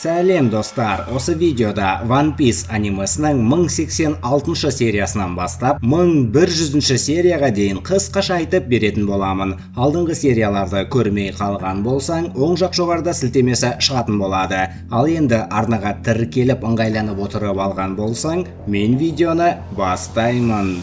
Сәлем достар, осы видеода One Piece анимесінің 1086 сериясынан бастап 1100 серияға дейін қысқаша айтып беретін боламын. Алдыңғы серияларды көрмей қалған болсаң, оң жақ жоғарыда сілтемесі шығатын болады. Ал енді арнаға тіркеліп ыңғайланып отырып алған болсаң, мен видеоны бастаймын.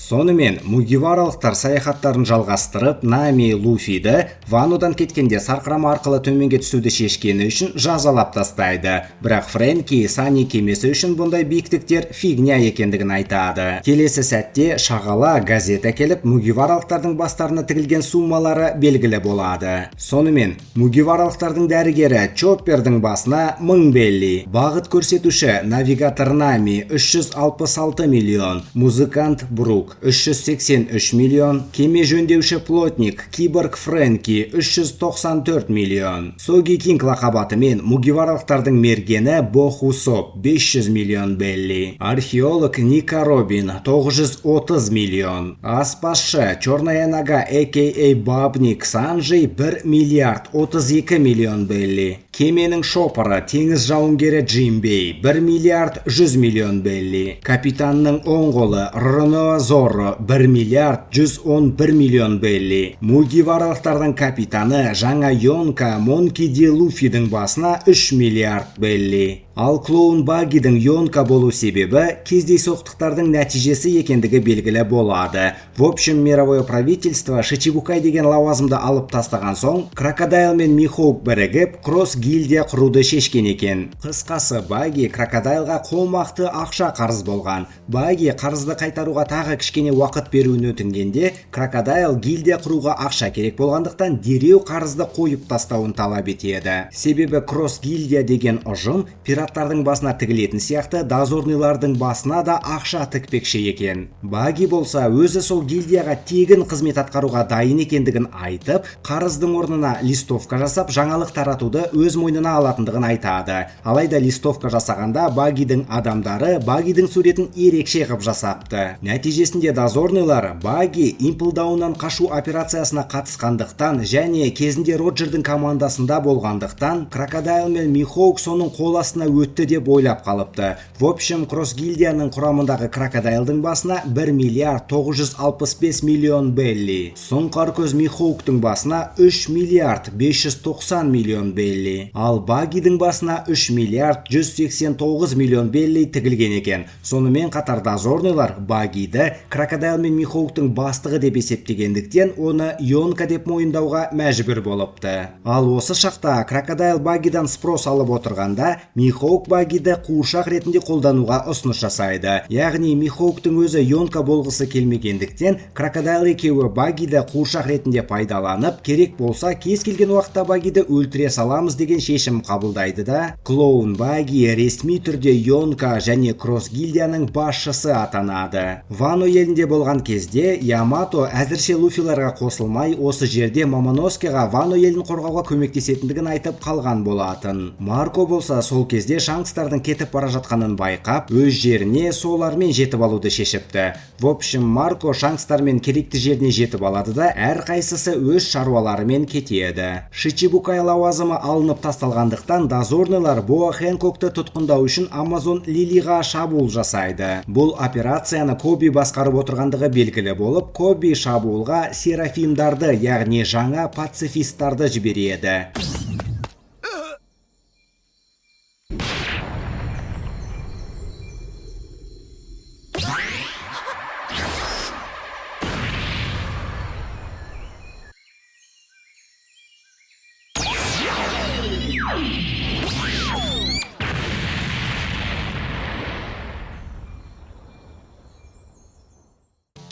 Сонымен, Мугиваралықтар саяхаттарын жалғастырып, Нами Луфиді Ванодан кеткенде сарқырама арқылы төменге түсуді шешкені үшін жазалап тастайды. Бірақ Фрэнки Сани кемесі үшін бұндай биіктіктер фигня екендігін айтады. Келесі сәтте шағала газет әкеліп, Мугиваралықтардың бастарына тігілген суммалары белгілі болады. Сонымен, Мугиваралықтардың дәрігері Чоппердің басына 1000 белли, бағыт көрсетуші навигатор Нами 366 миллион, музыкант Брук 383 миллион, кеме жөндеуші плотник Киборг Фрэнки 394 миллион, Соги Кинг лақабатымен Мугиваралықтардың мергені Бохусоп 500 миллион белли, археолог Ника Робин 930 миллион, аспазшы Черная нога а.к.а. Бабник Санджей 1 миллиард 32 миллион белли, кеменің шопыры теңіз жауынгері Джимбей 1 миллиард 100 миллион белли, капитанның оң қолы Роноа Зорро 1 миллиард 111 миллион белли, Мугиваралықтардың капитаны жаңа Йонка Монки Ди Луфидің басына 3 миллиард белли. Ал клоун Багидің Йонка болу себебі кездейсоқтықтардың нәтижесі екендігі белгілі болады. В общем, мировое правительство Шичибукай деген лауазымды алып тастаған соң, Крокодайл мен Михоук бірігіп, кросс-гильдия құруды шешкен екен. Қысқасы, Баги Крокодайлға қомақты ақша қарыз болған. Баги қарызды қайтаруға тағы кішкене уақыт беруін өтінгенде, Крокодайл гильдия құруға ақша керек болғандықтан дереу қарызды қойып тастауын талап етеді. Себебі кросс-гильдия деген ұжым пираттардың басына тігілетін сияқты дозорныйлардың басына да ақша тікпекші екен. Баги болса өзі сол гильдияға тегін қызмет атқаруға дайын екендігін айтып, қарыздың орнына листовка жасап, жаңалық таратуды өз мойнына алатындығын айтады. Алайда листовка жасағанда Багидің адамдары Багидің суретін ерекше қып жасапты. Нәтижесінде дозорныйлар Баги импылдауынан қашу операциясына қатысқандықтан және кезінде Роджердің командасында болғандықтан, Крокодайл мен Михоук соның қол астына өтті деп ойлап қалыпты. В общем, кросс-гильдияның құрамындағы Крокодайлдың басына 1 миллиард 965 миллион белли, сұңқар көз Михоуктың басына 3 миллиард 590 миллион белли, ал Багидің басына 3 миллиард 189 миллион белли тігілген екен. Сонымен қатар дозорныйлар Багиді Крокодайл мен Михоуктың бастығы деп есептегендіктен, оны Йонка деп мойындауға мәжбүр болыпты. Ал осы шақта Крокодайл Багидан спрос алып отырғанда, Михоук Багиді қуыршақ ретінде қолдануға ұсыныс жасайды. Яғни Михоуктың өзі Йонка болғысы келмегендіктен, Крокодайл екеуі Багиді қуыршақ ретінде пайдаланып, керек болса кез келген уақытта Багиді өлтіре саламыз деген шешім қабылдайды да, клоун Баги ресми түрде Йонка және кросс-гильдияның басшысы атанады. Вано елінде болған кезде Ямато әзірше Луфиларға қосылмай, осы жерде Момоноскеға Вано елін қорғауға көмектесетіндігін айтып қалған болатын. Марко болса сол кезде Шанкстардың кетіп бара жатқанын байқап, өз жеріне солармен жетіп алуды шешіпті. В общем, Марко Шанкстармен керекті жеріне жетіп алады да, әрқайсысы өз шаруаларымен кетеді. Шичибукай лауазымы алынып тасталғандықтан, дозорныйлар Боа Хэнкокты тұтқындау үшін Амазон Лилиға шабуыл жасайды. Бұл операцияны Коби басқарып отырғандығы белгілі болып, Коби шабуылға серафимдарды, яғни жаңа пацифисттарды жібереді.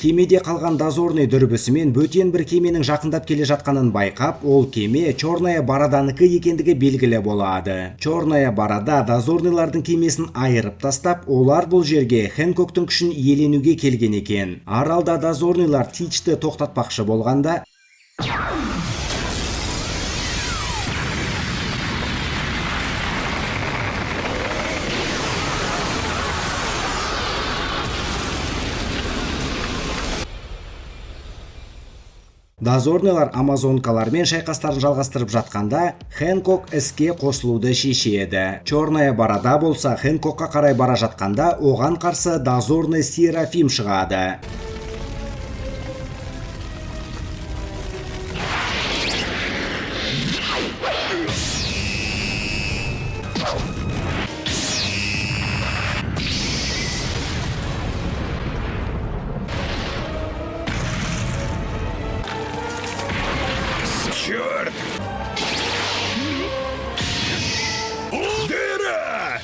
Кемеде қалған дозорный дүрбісімен бөтен бір кеменің жақындап келе жатқанын байқап, ол кеме Черная Бороданікі екендігі белгілі болады. Черная Борода дозорныйлардың кемесін айырып тастап, олар бұл жерге Хэнкоктың күшін иеленуге келген екен. Аралда дозорныйлар Тичті тоқтатпақшы болғанда, Дозорныйлар амазонкалармен шайқастарын жалғастырып жатқанда Хэнкок іске қосылуды шешеді. Черная борода болса Хэнкокқа қарай бара жатқанда оған қарсы дозорный Серафим шығады. Черт! Дыра!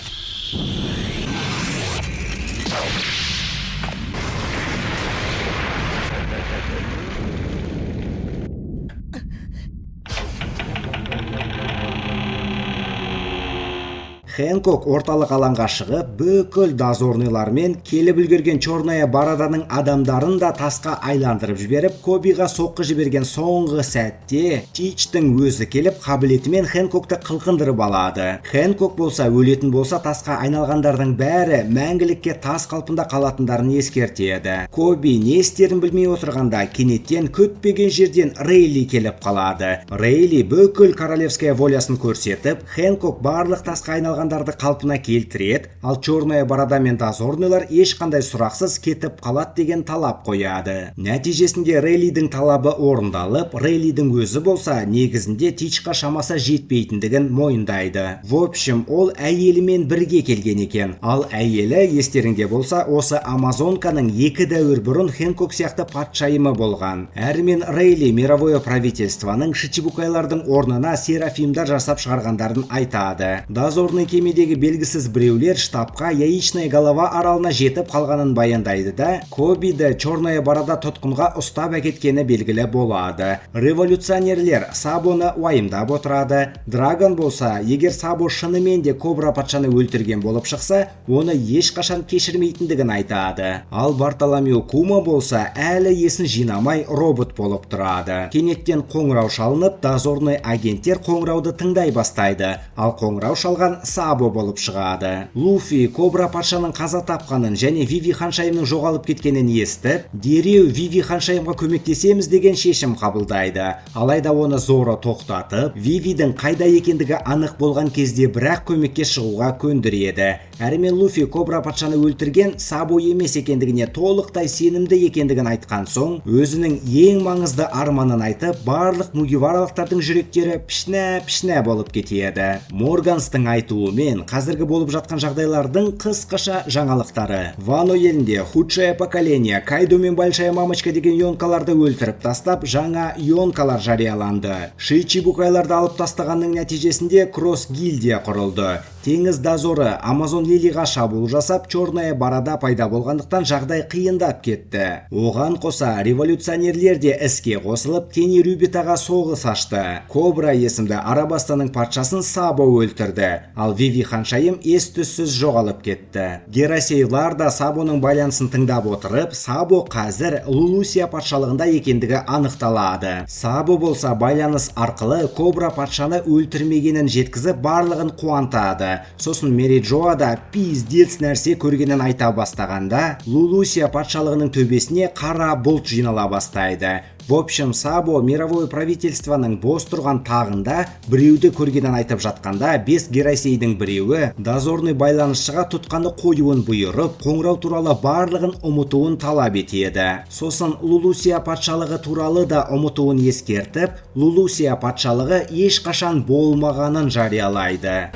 Хэнкок орталық алаңға шығып, бүкіл дозорныйлармен келіп үлгерген Черная бороданың адамдарын да тасқа айландырып жіберіп, Кобиға соққы жіберген соңғы сәтте Тичтің өзі келіп, қабілетімен Хэнкокты қылқындырып алады. Хэнкок болса, өлетін болса, тасқа айналғандардың бәрі мәңгілікке тас қалпында қалатындарын ескертеді. Коби не істерін білмей отырғанда, кенеттен күтпеген жерден Рейли келіп қалады. Рейли бүкіл королевская волясын көрсетіп, Хэнкок барлық тасқа айналған қалпына келтіреді, ал Черная борода мен дозорныйлар ешқандай сұрақсыз кетіп қалады деген талап қояды. Нәтижесінде Рейлидің талабы орындалып, Рейлидің өзі болса негізінде Тичқа шамасы жетпейтіндігін мойындайды. В общем, ол әйелімен бірге келген екен. Ал әйелі, естеріңде болса, осы амазонканың 2 дәуір бұрын Хэнкок сияқты патшайымы болған. Әрмен Рейли мировое правительствоның Шичибукайлардың орнына Серафимдар жасап шығарғандарын айтады. Дозорный кемедегі белгісіз біреулер штабқа Яичная голова аралына жетіп қалғанын баяндайды да, Кобиді Черная борода тұтқынға ұстап әкеткені белгілі болады. Революционерлер Сабоны уайымдап отырады. Драгон болса, егер Сабо шынымен де Кобра патшаны өлтірген болып шықса, оны ешқашан кешірмейтіндігін айтады. Ал Бартоломео Кума болса, әлі есін жинамай робот болып тұрады. Кенеттен қоңырау шалынып, дозорный агенттер қоңырауды тыңдай бастайды. Ал қоңырау шалған Сабо болып шығады. Луфи Кобра патшаның қаза тапқанын және Виви ханшайымның жоғалып кеткенін естіп, дереу Виви ханшайымға көмектесеміз деген шешім қабылдайды. Алайда оны Зоро тоқтатып, Вивидің қайда екендігі анық болған кезде бірақ көмекке шығуға көндіреді. Әрмен Луфи Кобра патшаны өлтірген Сабо емес екендігіне толықтай сенімді екендігін айтқан соң, өзінің ең маңызды арманын айтып, барлық мугиваралықтардың жүректері пішнә болып кетеді. Морганстың айтуымен қазіргі болып жатқан жағдайлардың қысқаша жаңалықтары. Вано елінде худшее поколение Кайдо мен Большая мамочка деген йонкаларды өлтіріп тастап, жаңа йонкалар жарияланды. Шичибукайларды алып тастағанның нәтижесінде кросс гильдия құрылды. Теңіз дозоры Амазон Лилиға шабуыл жасап, Черная борода пайда болғандықтан жағдай қиындап кетті. Оған қоса революционерлер де іске қосылып, Кени Рюбитаға соғыс ашты. Кобра есімді Арабастаның патшасын Сабо өлтірді, ал Виви ханшайым ес-түссіз жоғалып кетті. Герасейлар да Сабоның байланысын тыңдап отырып, Сабо қазір Лулусия патшалығында екендігі анықталады. Сабо болса байланыс арқылы Кобра патшаны өлтірмегенін жеткізіп, барлығын қуантады. Сосын Мериджоа да пиздец нәрсе көргенін айта бастағанда, Лулусия патшалығының төбесіне қара бұлт жинала бастайды. В общем, Сабо мировое правительствоның бос тұрған тағында біреуді көргенін айтып жатқанда, 5 Герасейдің біреуі дозорный байланысшыға тұтқаны қоюын бұйырып, қоңырау туралы барлығын ұмытуын талап етеді. Сосын Лулусия патшалығы туралы да ұмытуын ескертіп, Лулусия патшалығы ешқашан болмағанын жариялайды.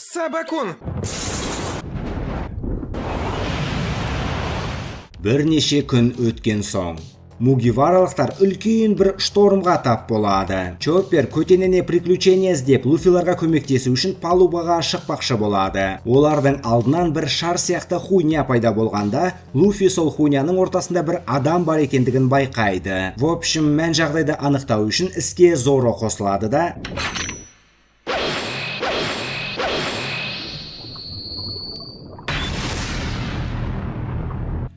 Сабакун! Бірнеше күн өткен соң, мугиваралықтар үлкен бір штормға тап болады. Чоппер көтеніне приключения іздеп Луфиларға көмектесу үшін палубаға шықпақшы болады. Олардың алдынан бір шар сияқты хуйня пайда болғанда, Луфи сол хуйняның ортасында бір адам бар екендігін байқайды. В общем, мән жағдайды анықтау үшін іске Зоро қосылады да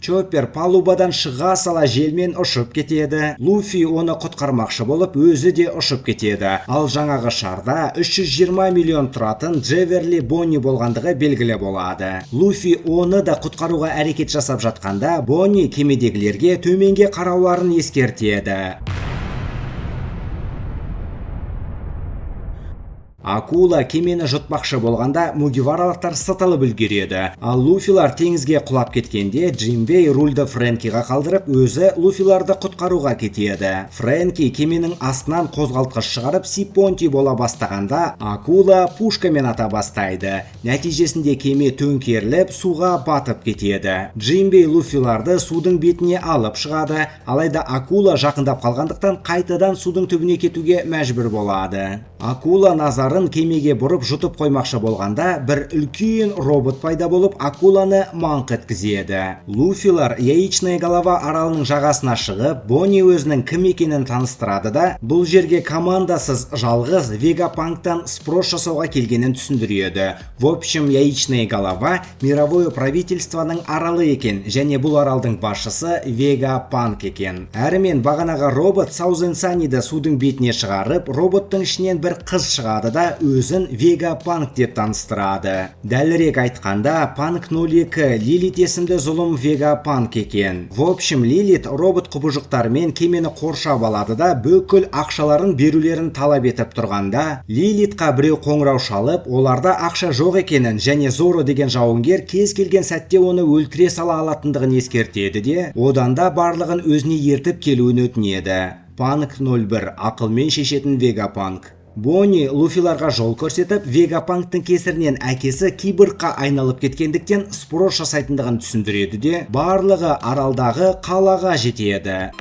Чоппер палубадан шыға сала желмен ұшып кетеді. Луфи оны құтқармақшы болып, өзі де ұшып кетеді. Ал жаңағы шарда 320 миллион тұратын Джеверли Бонни болғандығы белгілі болады. Луфи оны да құтқаруға әрекет жасап жатқанда, Бонни кемедегілерге төменге қарауларын ескертеді. Акула кемені жұтпақшы болғанда мугиваралықтар сытылып үлгереді. Ал Луфилар теңізге құлап кеткенде Джимбей рульді Фрэнкиға қалдырып, өзі Луфиларды құтқаруға кетеді. Фрэнки кеменің астынан қозғалтқыш шығарып Сипонти бола бастағанда, Акула пушкамен ата бастайды. Нәтижесінде кеме төңкеріліп, суға батып кетеді. Джимбей Луфиларды судың бетіне алып шығады, алайда Акула жақындап қалғандықтан қайтадан судың түбіне кетуге мәжбүр болады. Акула назарын кемеге бұрып жұтып қоймақшы болғанда, бір үлкен робот пайда болып, Акуланы маңқ еткізеді. Луфилар Яичная голова аралының жағасына шығып, Бонни өзінің кім екенін таныстырады да, бұл жерге командасыз жалғыз Вегапанктан спрос жасауға келгенін түсіндіреді. В общем, Яичная голова мировое правительствоның аралы екен, және бұл аралдың басшысы Вегапанк екен. Әрімен бағанаға робот Саузенсаниді судың бетіне шығарып, роботтың ішінен бір қыз шығады да, өзін Вегапанк деп таныстырады. Дәлірек айтқанда, Панк 02 Лилит есімді зұлым Вегапанк екен. В общем, Лилит робот құбыжықтармен кемені қоршап алады да, бүкіл ақшаларын берулерін талап етіп тұрғанда, Лилитқа біреу қоңырау шалып, оларда ақша жоқ екенін және Зоро деген жауынгер кез келген сәтте оны өлтіре сала алатындығын ескертеді де, одан да барлығын өзіне ертіп келуін өтінеді. Панк 01 ақылмен шешетін Вегапанк. Бонни Луфиларға жол көрсетіп, Вегапанктың кесірінен әкесі киборгқа айналып кеткендіктен спрос жасайтындығын түсіндіреді де, барлығы аралдағы қалаға жетеді.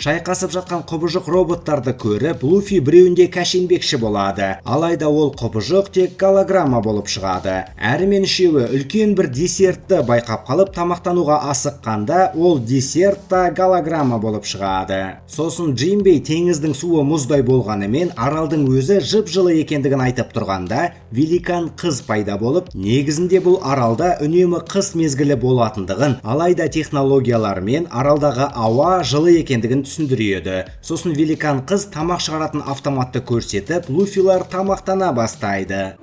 Шайқасып жатқан құбыжық роботтарды көріп, Луфи біреуінде кәшенбекші болады. Алайда ол құбыжық тек голограмма болып шығады. Әрімен үшеуі үлкен бір десертті байқап қалып, тамақтануға асыққанда, ол десерт та голограмма болып шығады. Сосын Джимбей теңіздің суы мұздай болғанымен, аралдың өзі жып-жылы екендігін айтып тұрғанда, великан қыз пайда болып, негізінде бұл аралда үнемі қыс мезгілі болатындығын, алайда технологиялармен аралдағы ауа жылы екендігін түсіндіреді. Сосын великан қыз тамақ шығаратын автоматты көрсетіп, Луфилар тамақтана бастайды.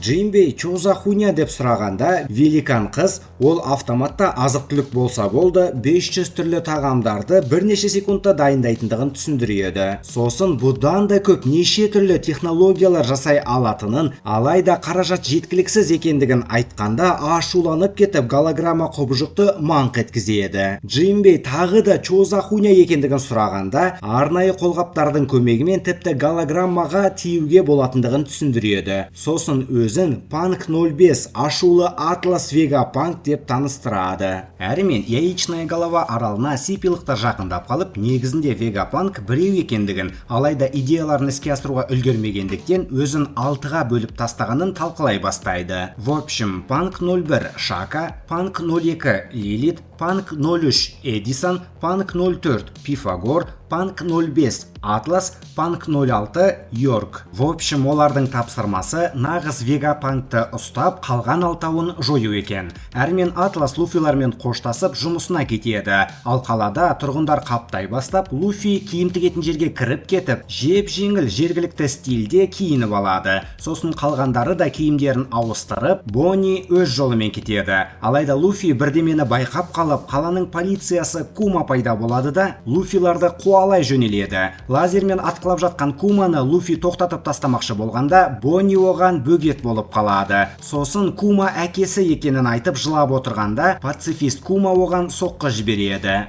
Джимбей чоза хуйня деп сұрағанда, великан қыз, ол автоматта азық-түлік болса болды, 500 түрлі тағамдарды бірнеше секундта дайындайтындығын түсіндіреді. Сосын бұдан да көп неше түрлі технологиялар жасай алатынын, алайда қаражат жеткіліксіз екендігін айтқанда, ашуланып кетіп голограмма құбыжықты маңқ еткізеді. Джимбей тағы да чоза хуйня екендігін сұрағанда, арнайы қолғаптардың көмегімен тіпті голограммаға тиюге болатындығын түсіндіреді. Сосын өзін Панк 05 ашулы Атлас Вегапанк деп таныстырады. Әрімен Яичная голова аралына сипилықтар жақындап қалып, негізінде Вегапанк біреу екендігін, алайда идеяларын іске асыруға үлгермегендіктен өзін 6-ға бөліп тастағанын талқылай бастайды. В общем, Панк 01 Шака, Панк 02 Лилит, Панк 03 Эдисон, Панк 04 Пифагор, Панк 05 Атлас, Панк 06 Йорк. В общем, олардың тапсырмасы нағыз Вегапанкты ұстап, қалған алтауын жою екен. Әрмен Атлас Луфилармен қоштасып жұмысына кетеді. Ал қалада тұрғындар қаптай бастап, Луфи киім тігетін жерге кіріп кетіп, жеп-жеңіл жергілікті стильде киініп алады. Сосын қалғандары да киімдерін ауыстырып, Бонни өз жолымен кетеді. Алайда Луфи бірдемені байқап қалып, қаланың полициясы Кума пайда болады да, Луфиларды қуалай жөнеледі. Лазермен атқылап жатқан Куманы Луфи тоқтатып тастамақшы болғанда, Бонни оған бөгет болып қалады. Сосын Кума әкесі екенін айтып жылап отырғанда, пацифист Кума оған соққы жібереді.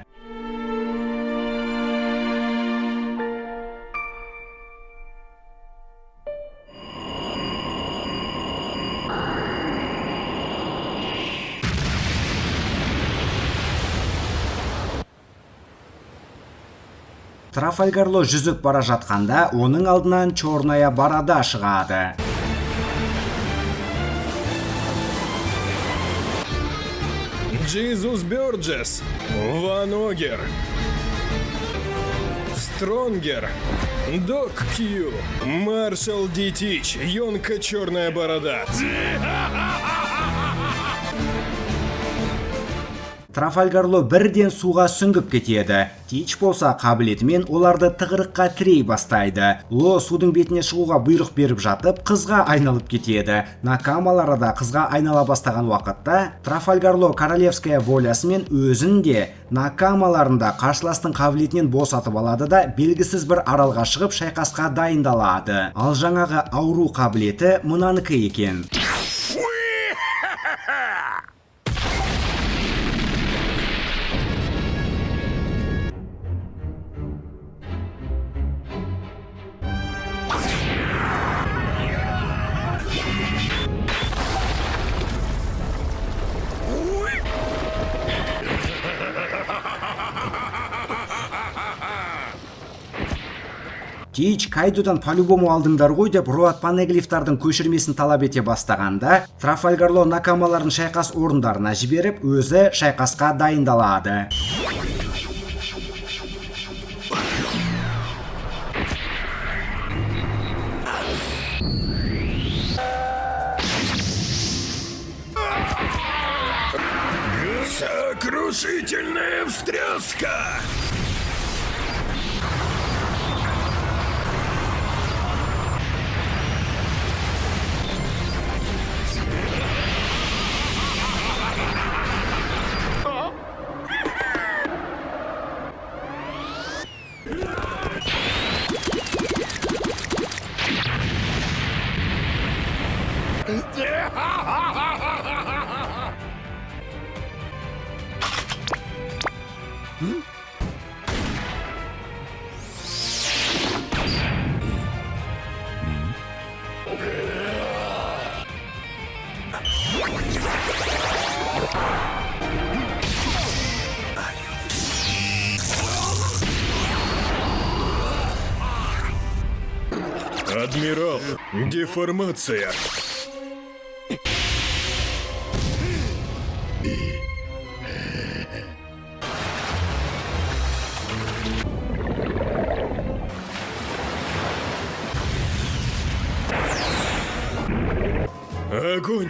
Трафальгарло жүзіп бара жатқанда оның алдынан черная борода шығады. Jesus Бёрджес, Ван Огер, Стронгер, Док Кью, Маршал Дитич, Йонка Черная Борода. Трафальгарло бірден суға сүңгіп кетеді. Тич болса қабілетімен оларды тығырыққа тірей бастайды. Ло судың бетіне шығуға бұйрық беріп жатып, қызға айналып кетеді. Накамалары да қызға айнала бастаған уақытта Трафальгарло королевская волясымен өзін де накамаларында қарсыластың қабілетінен босатып алады да белгісіз бір аралға шығып шайқасқа дайындалады. Ал жаңағы ауру қабілеті мынаныкі екен. Тич Кайдодан по-любому алдыңдар ғой деп Роат Панеглифтардың көшірмесін талап ете бастағанда, Трафальгарло накамаларын шайқас орындарына жіберіп, өзі шайқасқа дайындалады. Сокрушительная встряска! Адмирал, деформация. Огонь!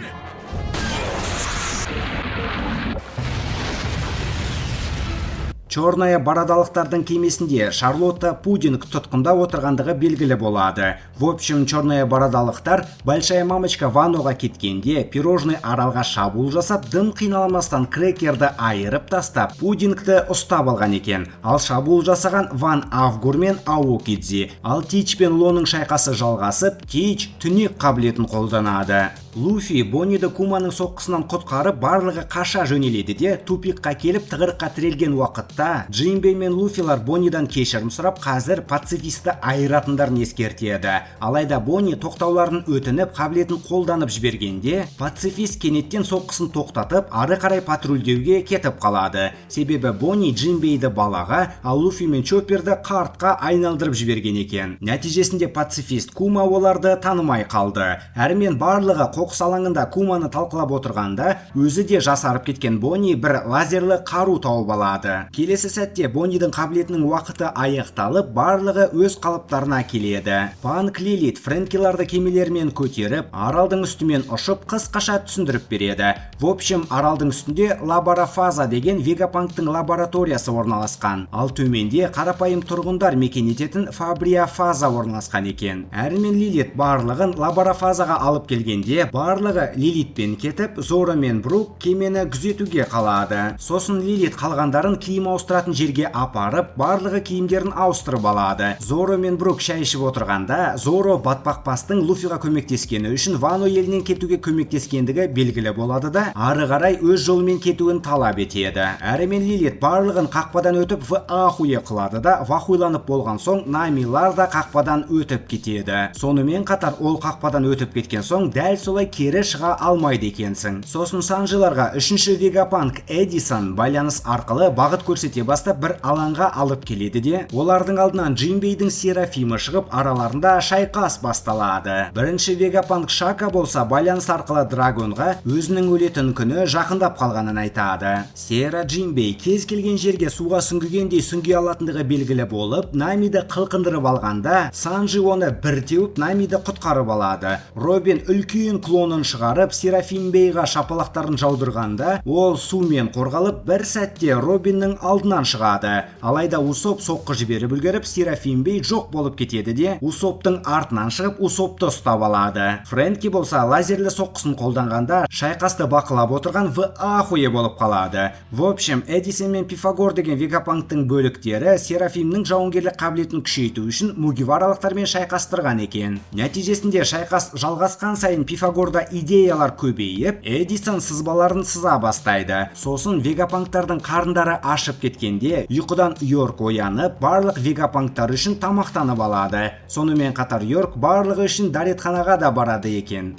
Черная бородалықтардың кемесінде Шарлотта Пудинг тұтқында отырғандығы белгілі болады. В общем, черная бородалықтар Большая мамочка Ваноға кеткенде пирожный аралға шабуыл жасап, дым қиналамастан крекерді айырып тастап, Пудингті ұстап алған екен. Ал шабуыл жасаған Ван Авгур мен Аокидзи. Ал Тич пен Лоның шайқасы жалғасып, Тич түнек қабілетін қолданады. Луфи Бонниді Куманың соққысынан құтқарып, барлығы қаша жөнеледі де, тупикқа келіп тығырыққа тірелген уақытта Джимбей мен Луфилар Боннидан кешірім сұрап, қазір пацифисті айыратындарын ескертеді. Алайда Бонни тоқтауларын өтініп, қабілетін қолданып жібергенде, пацифист кенеттен соққысын тоқтатып, ары қарай патрульдеуге кетіп қалады. Себебі Бонни Джимбейді балаға, ал Луфи мен Чопперді қартқа айналдырып жіберген екен. Нәтижесінде пацифист Кума оларды танымай қалды. Әрмен барлығы қоқыс алаңында Куманы талқылап отырғанда, өзі де жасарып кеткен Бонни бір лазерлі қару тауып алады. Келесі сәтте Боннидің қабілетінің уақыты аяқталып, барлығы өз қалыптарына келеді. Панк Лилит Фрэнкиларды кемелермен көтеріп, аралдың үстімен ұшып, қысқаша түсіндіріп береді. В общем, аралдың үстінде Лабарафаза деген Вегапанктың лабораториясы орналасқан. Ал төменде қарапайым тұрғындар мекен ететін Фабриафаза орналасқан екен. Әрмен Лилит барлығын Лабарафазаға алып келгенде, барлығы Лилитпен кетіп, Зора мен Брук кемені күзетуге қалады. Сосын Лилит қалғандарын киім ауыстыратын жерге апарып, барлығы киімдерін ауыстырып алады. Зора мен Брук шай ішіп отырғанда, Зора батпақпастың Луфиға көмектескені үшін Вано елінен кетуге көмектескендігі белгілі болады да, ары қарай өз жолымен кетуін талап етеді. Әрімен Лилит барлығын қақпадан өтіп в ахуе қылады да, вахуйланып болған соң Намилар да қақпадан өтіп кетеді. Сонымен қатар ол қақпадан өтіп кеткен соң, дәл солай кері шыға алмайды екенсің. Сосын Санжиларға 3-ші Вегапанк Эдисон байланыс арқылы бағыт көрсете бастап бір алаңға алып келеді де, олардың алдынан Джинбейдің Серафимі шығып, араларында шайқас басталады. 1-ші Вегапанк Шака болса байланыс арқылы Драгонға өзінің өлетін күні жақындап қалғанын айтады. Сера Джинбей кез келген жерге суға сүңгігендей сүңге алатындығы белгілі болып, Намиді қылқындырып алғанда, Санжи оны бір теуіп Намиді құтқарып алады. Робин үлкен клонын шығарып Серафим Бейға шапалақтарын жаудырғанда, ол сумен қорғалып бір сәтте Робиннің алдынан шығады. Алайда Усоп соққы жіберіп үлгеріп, Серафим Бей жоқ болып кетеді де, Усоптың артынан шығып Усопты ұстап алады. Фрэнки болса лазерлі соққысын қолданғанда шайқасты бақылап отырған в ахуе болып қалады. В общем, Эдисон мен Пифагор деген Вегапанктың бөліктері Серафимнің жауынгерлік қабілетін күшейту үшін мугиваралықтармен шайқастырған екен. Нәтижесінде шайқас жалғасқан сайын Пифагорда идеялар көбейіп, Эдисон сызбаларын сыза бастайды. Сосын Вегапанктардың қарындары ашып кеткенде, ұйқыдан Йорк оянып, барлық Вегапанктар үшін тамақтанып алады. Сонымен қатар Йорк барлығы үшін дәретханаға да барады екен.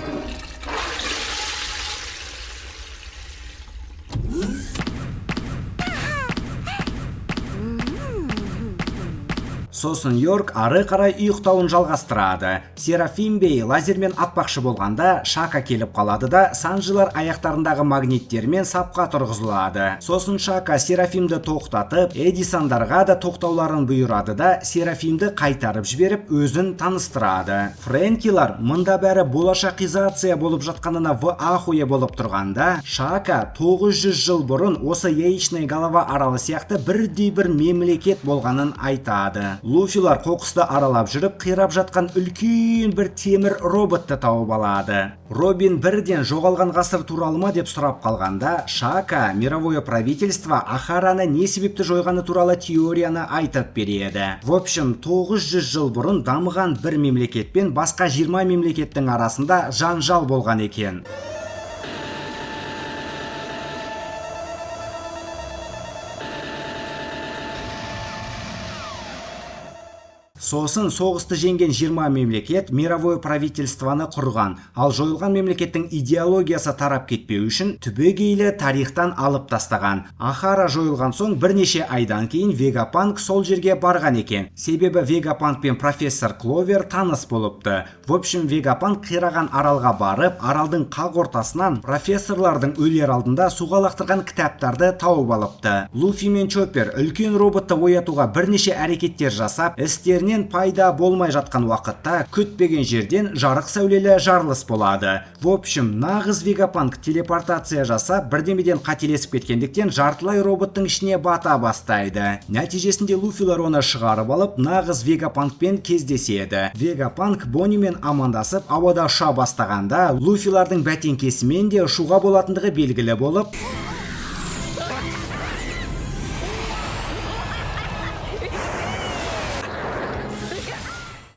Сосын Йорк ары қарай ұйықтауын жалғастырады. Серафим Бей лазермен атпақшы болғанда Шака келіп қалады да, Санжилар аяқтарындағы магниттермен сапқа тұрғызылады. Сосын Шака Серафимді тоқтатып, Эдисондарға да тоқтауларын бұйырады да, Серафимді қайтарып жіберіп, өзін таныстырады. Фрэнкилар мында бәрі болашақизация болып жатқанына в ахуе болып тұрғанда, Шака 900 жыл бұрын осы яичный голова аралы сияқты бірдей-бір мемлекет болғанын айтады. Луфилар қоқысты аралап жүріп, қирап жатқан үлкен бір темір роботты тауып алады. Робин бірден жоғалған ғасыр туралы ма деп сұрап қалғанда, Шака мировое правительство Ахараны не себепті жойғаны туралы теорияны айтып береді. В общем, 900 жыл бұрын дамыған бір мемлекетпен басқа 20 мемлекеттің арасында жанжал болған екен. Сосын соғысты жеңген 20 мемлекет мировое правительствоны құрған, ал жойылған мемлекеттің идеологиясы тарап кетпеу үшін түбегейлі тарихтан алып тастаған. Ахара жойылған соң бірнеше айдан кейін Вегапанк сол жерге барған екен. Себебі Вегапанк пен профессор Кловер таныс болыпты. В общем, Вегапанк қираған аралға барып, аралдың қақ ортасынан профессорлардың өлер алдында суға лақтырған кітаптарды тауып алыпты. Луфи мен Чоппер үлкен роботты оятуға бірнеше әрекеттер жасап, істерінен пайда болмай жатқан уақытта күтпеген жерден жарық сәулелі жарылыс болады. В общем, нағыз Вегапанк телепортация жасап, бірдемеден қателесіп кеткендіктен жартылай роботтың ішіне бата бастайды. Нәтижесінде Луфилар оны шығарып алып, нағыз Вегапанкпен кездеседі. Вегапанк Боннимен амандасып, ауада ұша бастағанда, Луфилардың бәтеңкесімен де ұшуға болатындығы белгілі болып,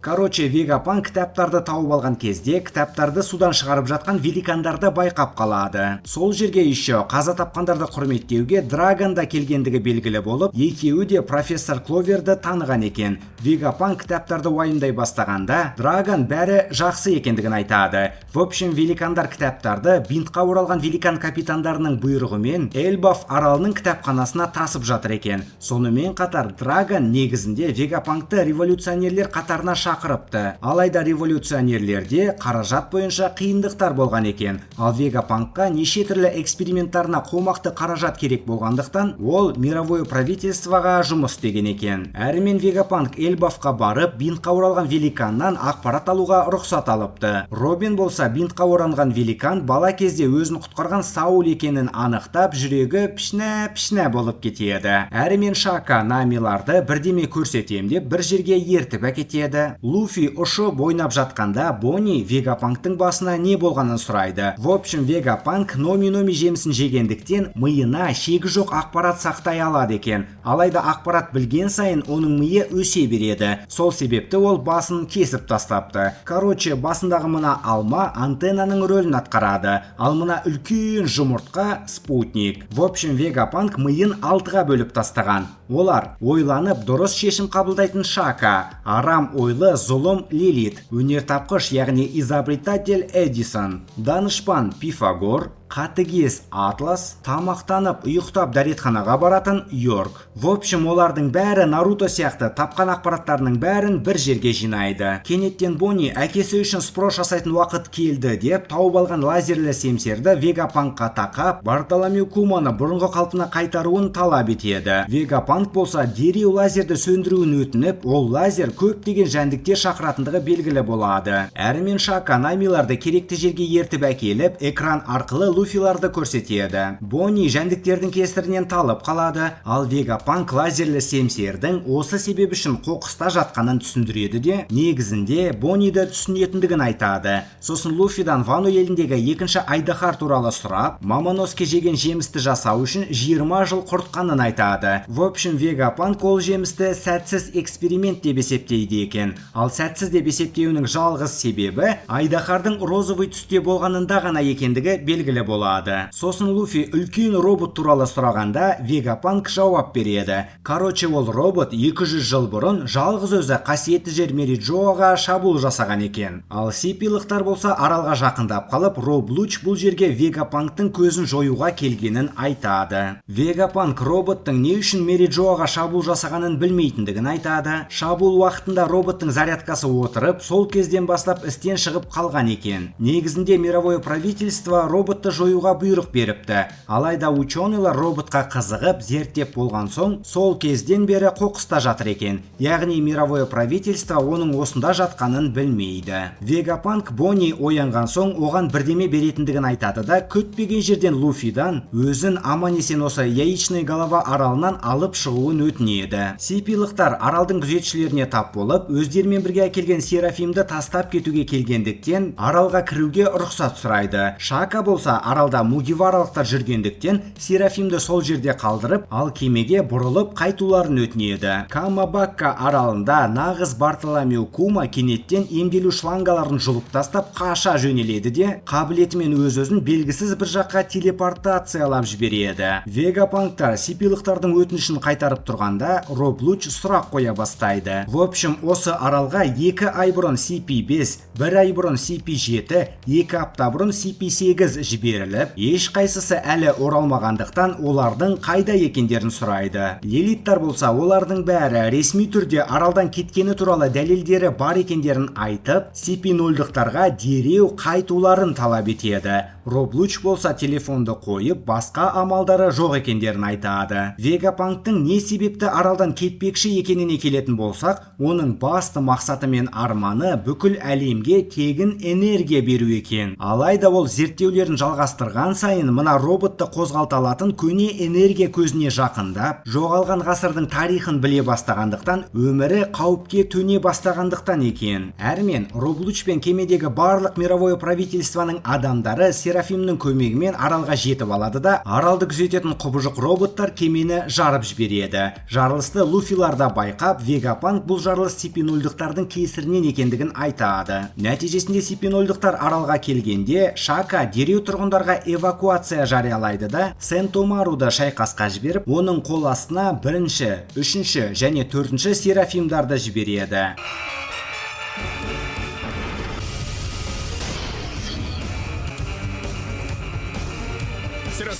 Короче, Вегапанк кітаптарды тауып алған кезде, кітаптарды судан шығарып жатқан великандарды байқап қалады. Сол жерге еще қаза тапқандарды құрметтеуге Драгон да келгендігі белгілі болып, екеуі де профессор Кловерді таныған екен. Вегапанк кітаптарды уайымдай бастағанда, Драгон бәрі жақсы екендігін айтады. В общем, великандар кітаптарды бинтқа оралған великан капитандарының бұйрығымен Эльбаф аралының кітапханасына тасып жатыр екен. Сонымен қатар Драгон негізінде Вегапанкты революционерлер қатарына шақырыпты. Алайда революционерлерде қаражат бойынша қиындықтар болған екен. Ал Вегапанкқа неше түрлі эксперименттарына қомақты қаражат керек болғандықтан, ол мировое правительствоға жұмыс істеген екен. Әрімен Вегапанк Эльбафқа барып, бинтқа оралған великаннан ақпарат алуға рұқсат алыпты. Робин болса, бинтқа оранған великан бала кезде өзін құтқарған Саул екенін анықтап, жүрегі пішнә болып кетеді. Әрімен Шака Намиларды бірдеме көрсетем деп бір жерге ертіп әкетеді. Луфи ұшып ойнап жатқанда, Бонни Вегапанктың басына не болғанын сұрайды. В общем, Вегапанк Номи жемісін жегендіктен миына шегі жоқ ақпарат сақтай алады екен. Алайда ақпарат білген сайын оның миы өсе береді. Сол себепті ол басын кесіп тастапты. Короче, басындағы мына алма антеннаның рөлін атқарады. Ал мына үлкен жұмыртқа спутник. В общем, Вегапанк миын 6-ға бөліп тастаған. Олар ойланып дұрыс шешім қабылдайтын Шака, арам ойлы Ақылы зұлым Лилит, өнертапқыш яғни изобретатель Эдисон, данышпан Пифагор, қатыгез Атлас, тамақтанып ұйықтап дәретханаға баратын Йорк. В общем, олардың бәрі Наруто сияқты тапқан ақпараттарының бәрін бір жерге жинайды. Кенеттен Бонни әкесі үшін спрос жасайтын уақыт келді деп тауып алған лазерлі семсерді Вегапанкқа тақап, Бартоломеу Куманы бұрынғы қалпына қайтаруын талап етеді. Вегапанк болса дереу лазерді сөндіруін өтініп, ол лазер көптеген жәндіктер шақыратындығы белгілі болады. Әрімен Шака Намиларды керекті жерге ертіп әкеліп, экран арқылы Луфиларды көрсетеді. Бонни жәндіктердің кесірінен талып қалады, ал Вегапанк лазерлі семсердің осы себеп үшін қоқыста жатқанын түсіндіреді де, негізінде Бонниді түсінетіндігін айтады. Сосын Луфидан Вано еліндегі екінші айдаһар туралы сұрап, Мамоноске жеген жемісті жасау үшін 20 жыл құртқанын айтады. В общем, Вегапанк ол жемісті сәтсіз эксперимент деп есептейді екен. Ал сәтсіз деп есептеуінің жалғыз себебі айдаһардың розовый түсте болғанында ғана екендігі белгілі болады. Сосын Луфи үлкен робот туралы сұрағанда Вегапанк жауап береді. Короче, ол робот 200 жыл бұрын жалғыз өзі қасиетті жер Мериджоаға шабуыл жасаған екен. Ал сипилықтар болса аралға жақындап қалып, Роблуч бұл жерге Вегапанктың көзін жоюға келгенін айтады. Вегапанк роботтың не үшін Мериджоаға шабуыл жасағанын білмейтіндігін айтады. Шабуыл уақытында роботтың зарядкасы отырып, сол кезден бастап істен шығып қалған екен. Негізінде мировое правительство роботты жоюға бұйрық беріпті. Алайда ученыйлар роботқа қызығып, зерттеп болған соң, сол кезден бері қоқыста жатыр екен. Яғни мировое правительство оның осында жатқанын білмейді. Вегапанк Бонни оянған соң оған бірдеме беретіндігін айтады да, күтпеген жерден Луфидан өзін аман-есен осы яичный голова аралынан алып шығуын өтінеді. Сипилықтар аралдың күзетшілеріне тап болып, өздерімен бірге әкелген Серафимді тастап кетуге келгендіктен аралға кіруге рұқсат сұрайды. Шака болса аралда мугиваралықтар жүргендіктен Серафимді сол жерде қалдырып, ал кемеге бұрылып қайтуларын өтінеді. Камабакка аралында нағыз Бартоломеу Кума кенеттен емделу шлангаларын жұлып тастап қаша жөнеледі де, қабілетімен өз-өзін белгісіз бір жаққа телепортациялап жібереді. Вегапанктар сипилықтардың өтінішін қайтарып тұрғанда, Роблуч сұрақ қоя бастайды. В общем, осы аралға 2 ай бұрын CP5, 1 ай бұрын CP7, 2 апта бұрын CP8 жіберіліп, ешқайсысы әлі оралмағандықтан олардың қайда екендерін сұрайды. Лилиттар болса, олардың бәрі ресми түрде аралдан кеткені туралы дәлелдері бар екендерін айтып, CP0-дықтарға дереу қайтуларын талап етеді. Роблуч болса телефонды қойып, басқа амалдары жоқ екендерін айтады. Вегапанктың не себепті аралдан кетпекші екеніне келетін болсақ, оның басты мақсаты мен арманы бүкіл әлемге тегін энергия беру екен. Алайда ол зерттеулерін жалғастырған сайын мына роботты қозғалта алатын көне энергия көзіне жақындап, жоғалған ғасырдың тарихын біле бастағандықтан, өмірі қауіпке төне бастағандықтан екен. Әрмен Роблуч пен кемедегі барлық мировое правительствоның адамдары Серафимнің көмегімен аралға жетіп алады да, аралды күзететін құбыжық роботтар кемені жарып жібереді. Жарылысты Луфиларда байқап, Вегапанк бұл жарылыс CP0-дықтардың кесірінен екендігін айтады. Нәтижесінде CP0-дықтар аралға келгенде, Шака дереу тұрғындарға эвакуация жариялайды да, Сентомаруды шайқасқа жіберіп, оның қол астына 1-ші, 3-ші және 4-ші Серафимдарды жібереді.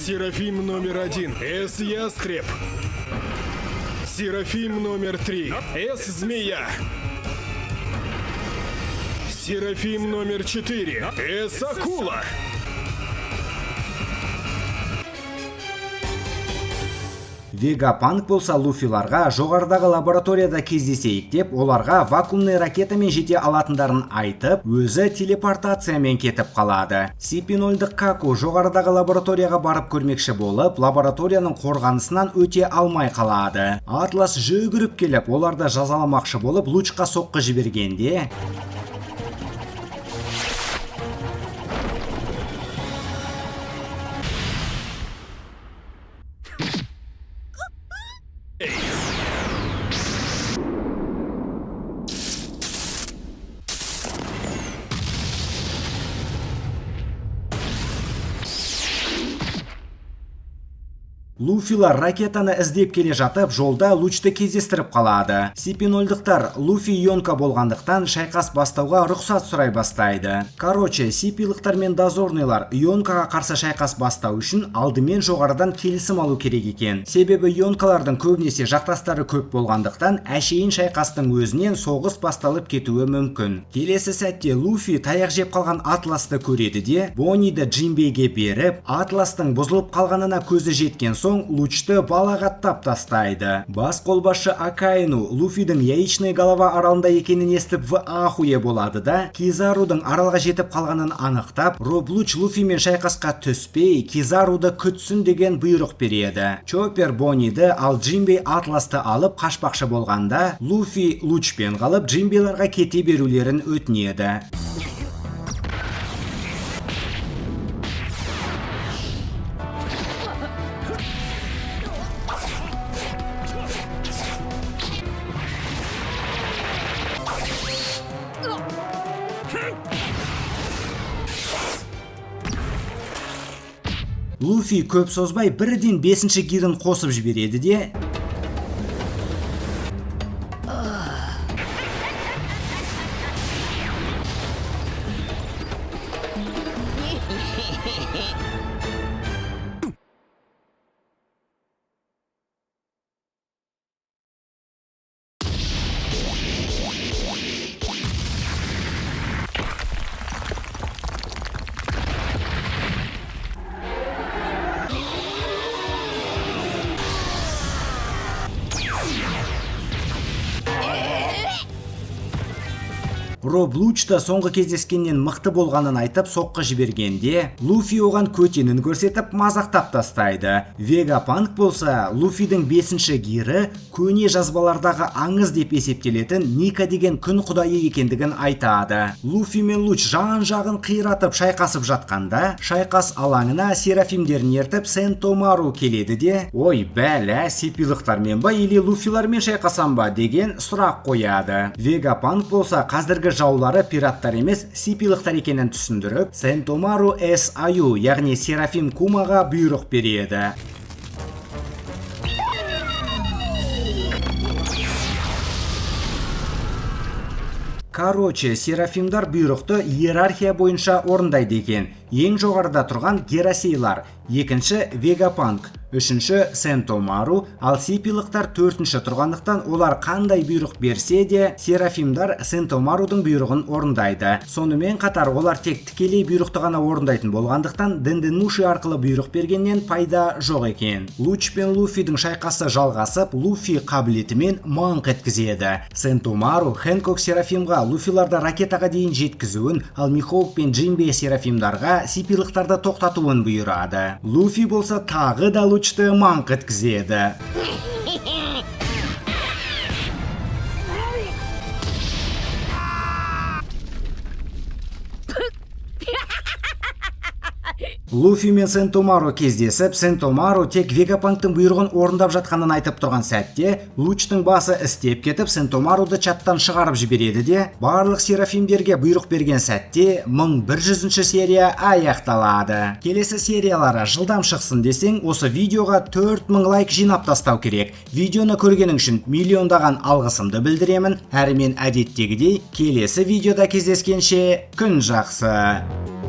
Серафим номер 1 С Ястреб. Серафим номер 3 С Змея. Серафим номер 4 С Акула. Вегапанк болса Луфиларға жоғарыдағы лабораторияда кездесейік деп, оларға вакуумный ракетамен жете алатындарын айтып, өзі телепортациямен кетіп қалады. CP0-дық Каку жоғарыдағы лабораторияға барып көрмекші болып, лабораторияның қорғанысынан өте алмай қалады. Атлас жүгіріп келіп, оларды жазаламақшы болып, Лучқа соққы жібергенде, Луфилар ракетаны іздеп келе жатып, жолда Лучты кездестіріп қалады. Сипинольдықтар Луфи Йонка болғандықтан шайқас бастауға рұқсат сұрай бастайды. Короче, Сипилықтар мен дозорныйлар Йонкаға қарсы шайқас бастау үшін алдымен жоғарыдан келісім алу керек екен. Себебі Йонкалардың көбінесе жақтастары көп болғандықтан әшейін шайқастың өзінен соғыс басталып кетуі мүмкін. Келесі сәтте Луфи таяқ жеп қалған Атласты көреді де, Бонниді Джинбейге беріп, Атластың бұзылып қалғанына көзі жеткен соң Лучты балағаттап тастайды. Бас қолбасшы Акаину Луфидің яичный голова аралында екенін естіп в ахуе болады да, Кизарудың аралға жетіп қалғанын анықтап, Роб Луч Луфимен шайқасқа түспей, Кизаруды күтсін деген бұйрық береді. Чоппер Бонниді ал Джинбей Атласты алып қашпақшы болғанда, Луфи Лучпен қалып Джинбейларға кете берулерін өтінеді. Луфи көп созбай бірден 5-ші гирін қосып жібереді де, Роб Луч та соңғы кездескеннен мықты болғанын айтып соққы жібергенде, Луфи оған көтенін көрсетіп мазақтап тастайды. Вегапанк болса, Луфидің 5-ші гирі көне жазбалардағы аңыз деп есептелетін Ника деген күн құдайы екендігін айтады. Луфи мен Луч жан-жағын қиратып шайқасып жатқанда, шайқас алаңына серафимдерін ертіп Сентомару келеді де, ой бәлә, сипилықтармен ба или Луфилармен шайқасам ба деген сұрақ қояды. Вегапанк болса, қазіргі жаулары пираттар емес, сипилықтар екенін түсіндіріп, Сентомару С. Аю, яғни Серафим Кумаға бұйрық береді. Короче, серафимдар бұйрықты иерархия бойынша орындайды екен. Ең жоғарыда тұрған Герасейлар, екінші Вегапанк, үшінші Сентомару, ал сипилықтар 4-ші тұрғандықтан олар қандай бұйрық берсе де, серафимдар Сентомарудың бұйрығын орындайды. Сонымен қатар олар тек тікелей бұйрықты ғана орындайтын болғандықтан Денденмуши арқылы бұйрық бергеннен пайда жоқ екен. Луч пен Луфидің шайқасы жалғасып, Луфи қабілетімен маңқ еткізеді. Сентомару Хэнкок серафимға Луфиларды ракетаға дейін жеткізуін, ал Михоук пен Джинбей серафимдарға сипилықтарды тоқтатуын бұйырады. Луфи болса тағы да Лучты маңқ еткізеді. Луфи мен Сентомару кездесіп, Сентомару тек Вегапанктың бұйрығын орындап жатқанын айтып тұрған сәтте, Лучтың басы істеп кетіп, Сентомаруды чаттан шығарып жібереді де, барлық серафимдерге бұйрық берген сәтте 1100-ші серия аяқталады. Келесі сериялары жылдам шықсын десең, осы видеоға 4000 лайк жинап тастау керек. Видеоны көргенің үшін миллиондаған алғысымды білдіремін. Әрі мен әдеттегідей келесі видеода кездескенше күн жақсы.